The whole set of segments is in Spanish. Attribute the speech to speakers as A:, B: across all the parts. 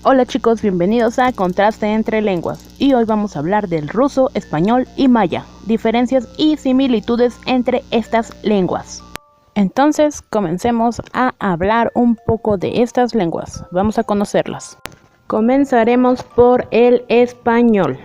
A: Hola chicos, bienvenidos a Contraste entre Lenguas y hoy vamos a hablar del ruso, español y maya, diferencias y similitudes entre estas lenguas. Entonces comencemos a hablar un poco de estas lenguas, vamos a conocerlas. Comenzaremos por el español.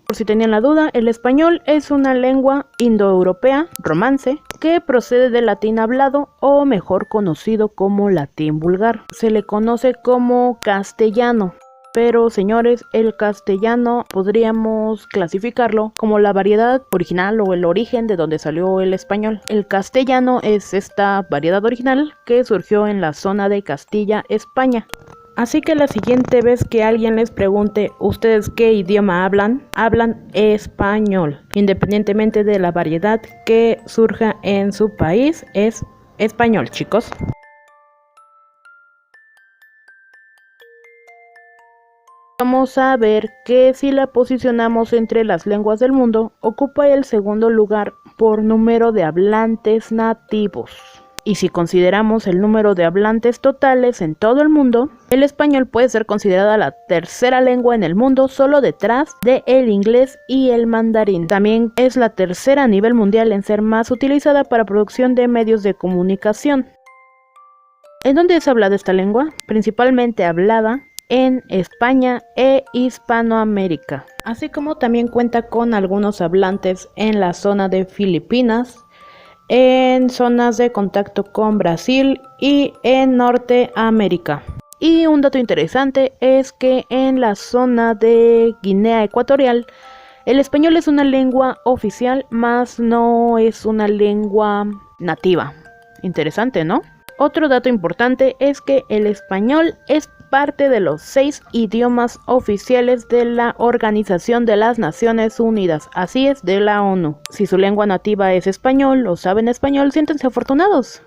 A: Por si tenían la duda, el español es una lengua indoeuropea, romance, que procede del latín hablado o mejor conocido como latín vulgar. Se le conoce como castellano, pero señores, el castellano podríamos clasificarlo como la variedad original o el origen de donde salió el español. El castellano es esta variedad original que surgió en la zona de Castilla, España. Así que la siguiente vez que alguien les pregunte ¿ustedes qué idioma hablan? Hablan español. Independientemente de la variedad que surja en su país, es español, chicos. Vamos a ver que si la posicionamos entre las lenguas del mundo, ocupa el segundo lugar por número de hablantes nativos. Y si consideramos el número de hablantes totales en todo el mundo, el español puede ser considerada la tercera lengua en el mundo, solo detrás de el inglés y el mandarín. También es la tercera a nivel mundial en ser más utilizada para producción de medios de comunicación. ¿En dónde es hablada esta lengua? Principalmente hablada en España e Hispanoamérica, así como también cuenta con algunos hablantes en la zona de Filipinas, en zonas de contacto con Brasil y en Norteamérica. Y un dato interesante es que en la zona de Guinea Ecuatorial el español es una lengua oficial, más no es una lengua nativa. Interesante, ¿no? Otro dato importante es que el español es parte de los 6 idiomas oficiales de la Organización de las Naciones Unidas, así es, de la ONU. Si su lengua nativa es español o saben español, siéntense afortunados.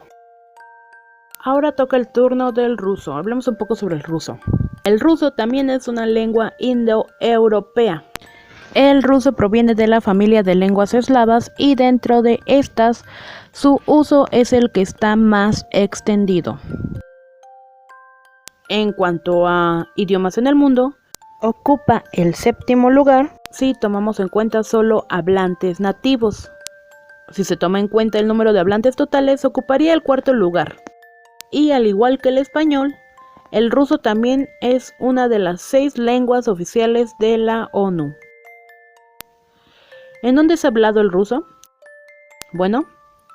A: Ahora toca el turno del ruso. Hablemos un poco sobre el ruso. El ruso también es una lengua indoeuropea. El ruso proviene de la familia de lenguas eslavas y dentro de estas, su uso es el que está más extendido. En cuanto a idiomas en el mundo, ocupa el séptimo lugar si tomamos en cuenta solo hablantes nativos. Si se toma en cuenta el número de hablantes totales, ocuparía el cuarto lugar. Y al igual que el español, el ruso también es una de las 6 lenguas oficiales de la ONU. ¿En dónde es hablado el ruso? Bueno,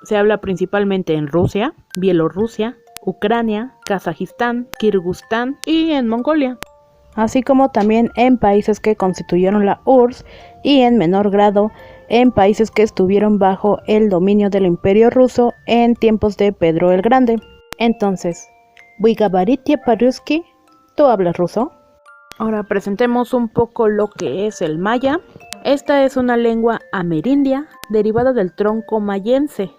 A: se habla principalmente en Rusia, Bielorrusia, Ucrania, Kazajistán, Kirguistán y en Mongolia, así como también en países que constituyeron la URSS y en menor grado en países que estuvieron bajo el dominio del Imperio Ruso en tiempos de Pedro el Grande. Entonces, ¿Вы говорите по-русски? ¿Tú hablas ruso? Ahora presentemos un poco lo que es el maya. Esta es una lengua amerindia derivada del tronco mayense.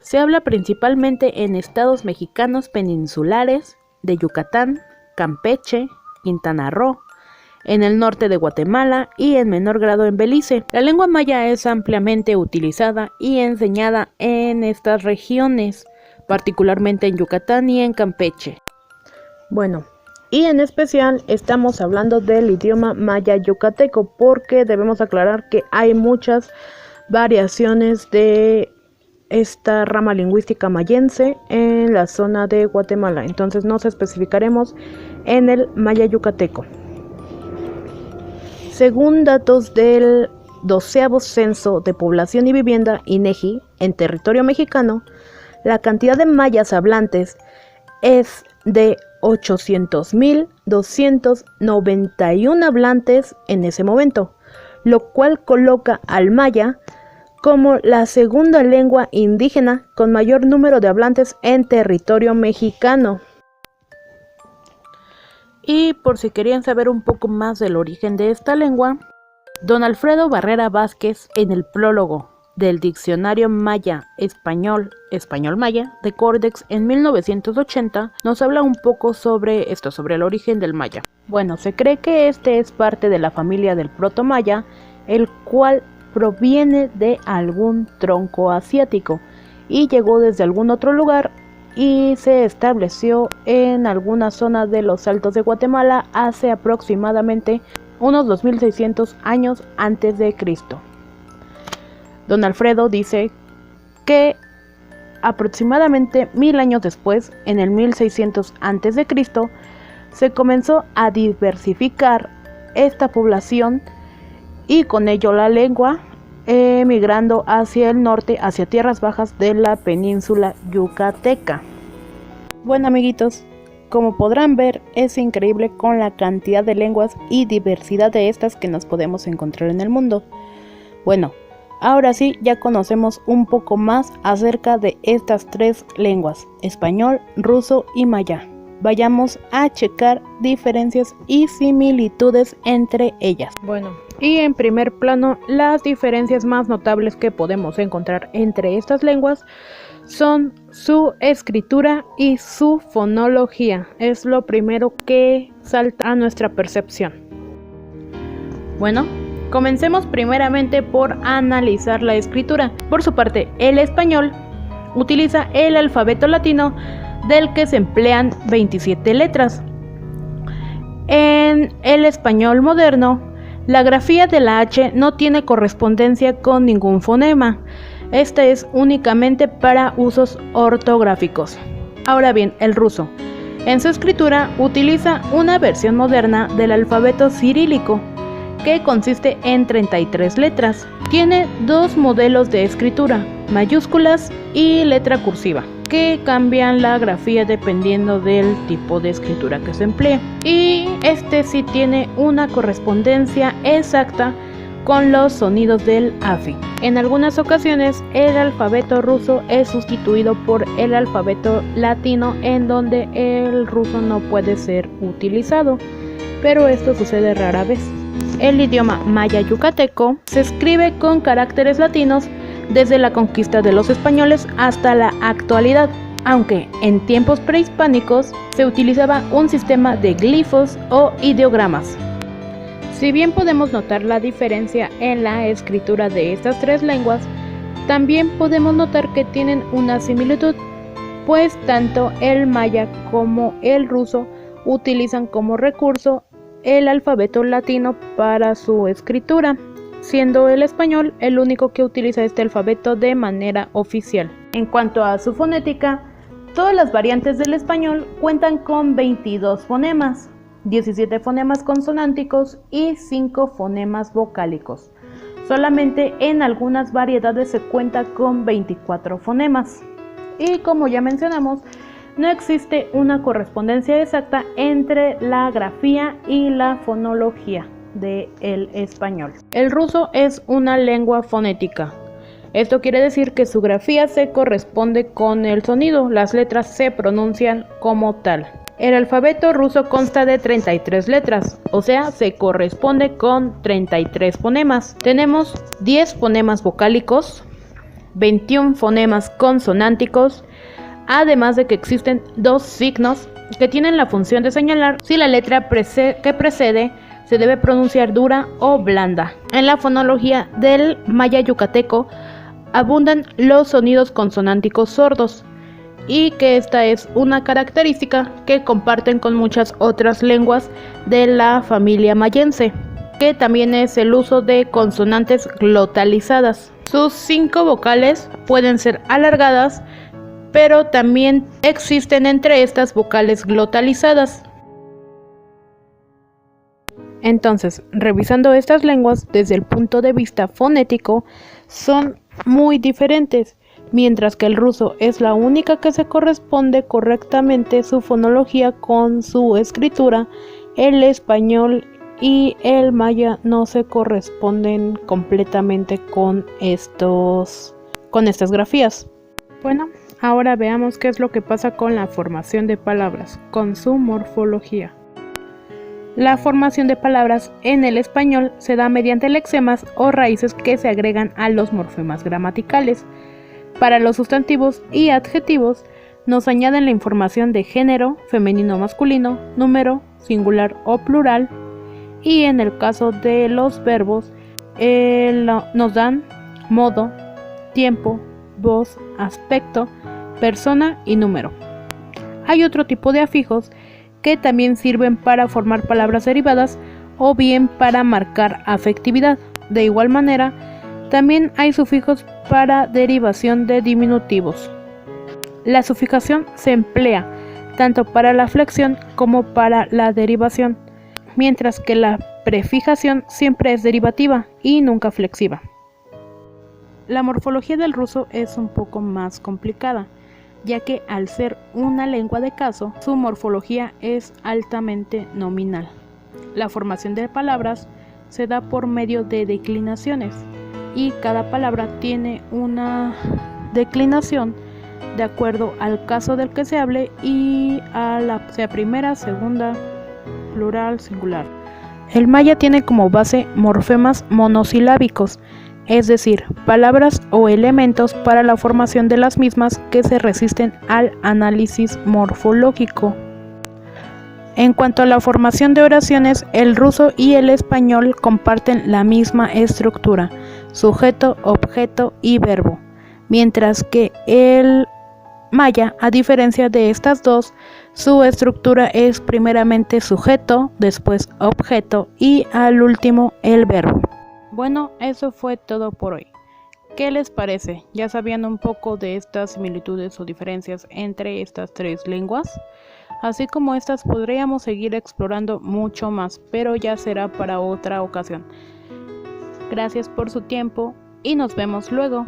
A: Se habla principalmente en estados mexicanos peninsulares de Yucatán, Campeche, Quintana Roo, en el norte de Guatemala y en menor grado en Belice. La lengua maya es ampliamente utilizada y enseñada en estas regiones, particularmente en Yucatán y en Campeche. Bueno, y en especial estamos hablando del idioma maya yucateco porque debemos aclarar que hay muchas variaciones de esta rama lingüística mayense en la zona de Guatemala, entonces nos especificaremos en el maya yucateco. Según datos del 12º Censo de Población y Vivienda INEGI en territorio mexicano, la cantidad de mayas hablantes es de 800.291 hablantes en ese momento, lo cual coloca al maya como la segunda lengua indígena con mayor número de hablantes en territorio mexicano. Y por si querían saber un poco más del origen de esta lengua, don Alfredo Barrera Vázquez, en el prólogo del Diccionario Maya Español Maya de Córdex en 1980, nos habla un poco sobre esto, sobre el origen del maya. Bueno, se cree que este es parte de la familia del proto-maya, el cual proviene de algún tronco asiático y llegó desde algún otro lugar y se estableció en alguna zona de los Altos de Guatemala hace aproximadamente unos 2600 años antes de Cristo. Don Alfredo dice que aproximadamente 1000 años después, en el 1600 antes de Cristo, se comenzó a diversificar esta población y con ello la lengua, emigrando hacia el norte, hacia tierras bajas de la península yucateca. Bueno, amiguitos, como podrán ver, es increíble con la cantidad de lenguas y diversidad de estas que nos podemos encontrar en el mundo. Bueno, ahora sí ya conocemos un poco más acerca de estas tres lenguas, español, ruso y maya. Vayamos a checar diferencias y similitudes entre ellas. Bueno, y en primer plano, las diferencias más notables que podemos encontrar entre estas lenguas son su escritura y su fonología. Es lo primero que salta a nuestra percepción. Bueno, comencemos primeramente por analizar la escritura. Por su parte, el español utiliza el alfabeto latino, del que se emplean 27 letras. En el español moderno, la grafía de la H no tiene correspondencia con ningún fonema. Esta es únicamente para usos ortográficos. Ahora bien, el ruso, en su escritura, utiliza una versión moderna del alfabeto cirílico, que consiste en 33 letras. Tiene dos modelos de escritura, mayúsculas y letra cursiva, que cambian la grafía dependiendo del tipo de escritura que se emplee. Y este sí tiene una correspondencia exacta con los sonidos del AFI. En algunas ocasiones, el alfabeto ruso es sustituido por el alfabeto latino, en donde el ruso no puede ser utilizado, pero esto sucede rara vez. El idioma maya yucateco se escribe con caracteres latinos desde la conquista de los españoles hasta la actualidad, aunque en tiempos prehispánicos se utilizaba un sistema de glifos o ideogramas. Si bien podemos notar la diferencia en la escritura de estas tres lenguas, también podemos notar que tienen una similitud, pues tanto el maya como el ruso utilizan como recurso el alfabeto latino para su escritura, siendo el español el único que utiliza este alfabeto de manera oficial. En cuanto a su fonética, todas las variantes del español cuentan con 22 fonemas, 17 fonemas consonánticos y 5 fonemas vocálicos. Solamente en algunas variedades se cuenta con 24 fonemas. Y como ya mencionamos, no existe una correspondencia exacta entre la grafía y la fonología del español. El ruso es una lengua fonética. Esto quiere decir que su grafía se corresponde con el sonido, las letras se pronuncian como tal. El alfabeto ruso consta de 33 letras, o sea, se corresponde con 33 fonemas. Tenemos 10 fonemas vocálicos, 21 fonemas consonánticos, además de que existen dos signos que tienen la función de señalar si la letra que precede se debe pronunciar dura o blanda. En la fonología del maya yucateco abundan los sonidos consonánticos sordos, y que esta es una característica que comparten con muchas otras lenguas de la familia mayense, que también es el uso de consonantes glotalizadas. Sus 5 vocales pueden ser alargadas, pero también existen entre estas vocales glotalizadas. Entonces, revisando estas lenguas desde el punto de vista fonético, son muy diferentes. Mientras que el ruso es la única que se corresponde correctamente su fonología con su escritura, el español y el maya no se corresponden completamente con estas grafías. Bueno, ahora veamos qué es lo que pasa con la formación de palabras, con su morfología. La formación de palabras en el español se da mediante lexemas o raíces que se agregan a los morfemas gramaticales. Para los sustantivos y adjetivos nos añaden la información de género, femenino o masculino, número, singular o plural, y en el caso de los verbos nos dan modo, tiempo, voz, aspecto persona y número. Hay otro tipo de afijos que también sirven para formar palabras derivadas o bien para marcar afectividad. De igual manera, también hay sufijos para derivación de diminutivos. La sufijación se emplea tanto para la flexión como para la derivación, mientras que la prefijación siempre es derivativa y nunca flexiva. La morfología del ruso es un poco más complicada, ya que al ser una lengua de caso, su morfología es altamente nominal. La formación de palabras se da por medio de declinaciones, y cada palabra tiene una declinación de acuerdo al caso del que se hable y a la sea primera, segunda, plural, singular. El maya tiene como base morfemas monosilábicos, es decir, palabras o elementos para la formación de las mismas que se resisten al análisis morfológico. En cuanto a la formación de oraciones, el ruso y el español comparten la misma estructura, sujeto, objeto y verbo, mientras que el maya, a diferencia de estas dos, su estructura es primeramente sujeto, después objeto y al último el verbo. Bueno, eso fue todo por hoy. ¿Qué les parece? ¿Ya sabían un poco de estas similitudes o diferencias entre estas tres lenguas? Así como estas podríamos seguir explorando mucho más, pero ya será para otra ocasión. Gracias por su tiempo y nos vemos luego.